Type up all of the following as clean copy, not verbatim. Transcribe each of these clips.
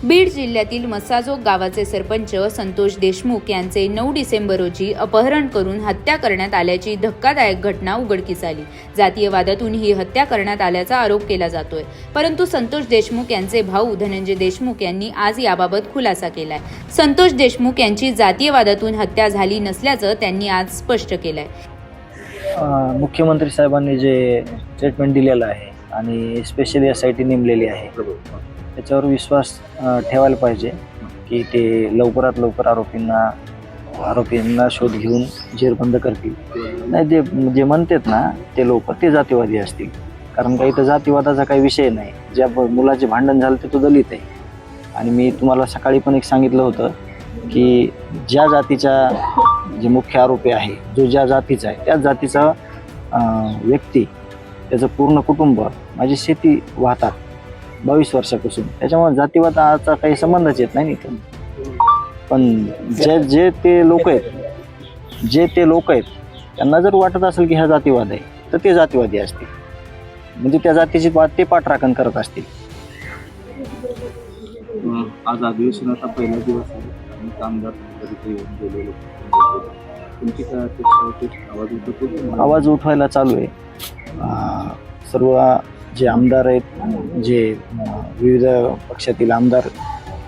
बीड जिल्ह्यातील मसाजोग गावाचे सरपंच संतोष देशमुख यांचे 9 डिसेंबर रोजी अपहरण करून हत्या करण्यात आल्याची धक्कादायक घटना उघडकीस आली। जातीय वादातून ही हत्या करण्यात आल्याचा आरोप केला जातोय, परंतु संतोष देशमुख यांचे भाऊ धनंजय देशमुख यांनी आज याबाबत खुलासा केलाय। संतोष देशमुख यांची जातीय वादातून हत्या झाली नसल्याचं त्यांनी आज स्पष्ट केलंय। मुख्यमंत्री साहेबांनी जे स्टेटमेंट दिलेलं आहे आणि स्पेशल SIT नेमलेली आहे, त्याच्यावर विश्वास ठेवायला पाहिजे की ते लवकरात लवकर आरोपींना शोध घेऊन जेरबंद करतील। नाही, जे म्हणतात ना ते लोक ते जातीवादी असतील, कारण काही तर जातीवादाचा काही विषय नाही। ज्या मुलाचे भांडण झालं ते तो दलित आहे। आणि मी तुम्हाला सकाळी पण एक सांगितलं होतं की ज्या जातीचा जे मुख्य आरोपी आहे, जो ज्या जातीचा आहे त्याच जातीचा व्यक्ती, त्याचं पूर्ण कुटुंब माझी शेती वाहतात 22 वर्षापासून। त्याच्यामुळे जातीवादाचा काही संबंधच येत नाही। पण जे ते लोक आहेत त्यांना जर वाटत असेल की हा जातीवाद आहे तर ते जातीवादी असतील, म्हणजे त्या जातीची ते पाठराखण करत असतील। आज अधिवेशनाचा पहिला दिवस आहे आणि कामगार गेलेले तुमची काय आवाज उठवायला चालू आहे। सर्व जे आमदार आहेत, जे विविध पक्षातील आमदार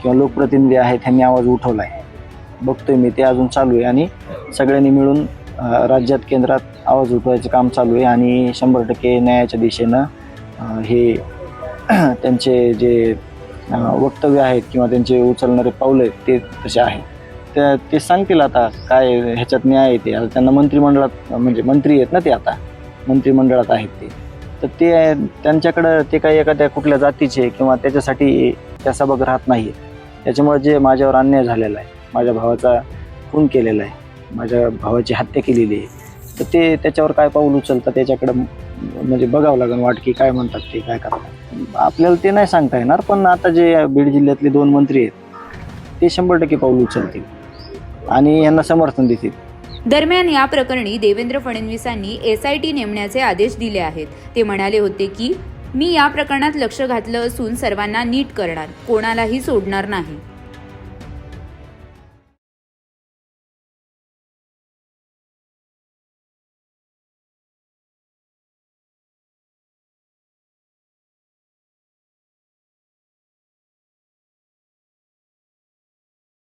किंवा लोकप्रतिनिधी आहेत, त्यांनी आवाज उठवला आहे। बघतोय मी ते अजून चालू आहे आणि सगळ्यांनी मिळून राज्यात केंद्रात आवाज उठवायचं काम चालू आहे आणि 100% न्यायाच्या दिशेनं हे त्यांचे जे वक्तव्य आहेत किंवा त्यांचे उचलणारे पावलं आहेत ते तसे आहेत। ते सांगतील आता काय ह्याच्यात न्याय येते। आता त्यांना मंत्रिमंडळात, म्हणजे मंत्री आहेत ना ते, आता मंत्रिमंडळात आहेत ते, तर ते त्यांच्याकडं ते काही एखाद्या कुठल्या जातीचे किंवा त्याच्यासाठी त्या सभागृहात नाही आहे। त्याच्यामुळे जे माझ्यावर अन्याय झालेला आहे, माझ्या भावाचा खून केलेला आहे, माझ्या भावाची हत्या केलेली आहे, तर ते त्याच्यावर काय पाऊल उचलतात त्याच्याकडं म्हणजे बघावं लागेल, वाटकी काय म्हणतात ते काय करतात आपल्याला ते नाही सांगता येणार। पण आता जे बीड जिल्ह्यातले 2 मंत्री आहेत ते 100% पाऊल उचलतील आणि यांना समर्थन देतील। दरम्यान या प्रकरणी देवेंद्र फडणवीसांनी SIT नेमण्याचे आदेश दिले आहेत। ते म्हणाले होते की मी या प्रकरणात लक्ष घातलं असून सर्वांना नीट करणार, कोणालाही सोडणार नाही।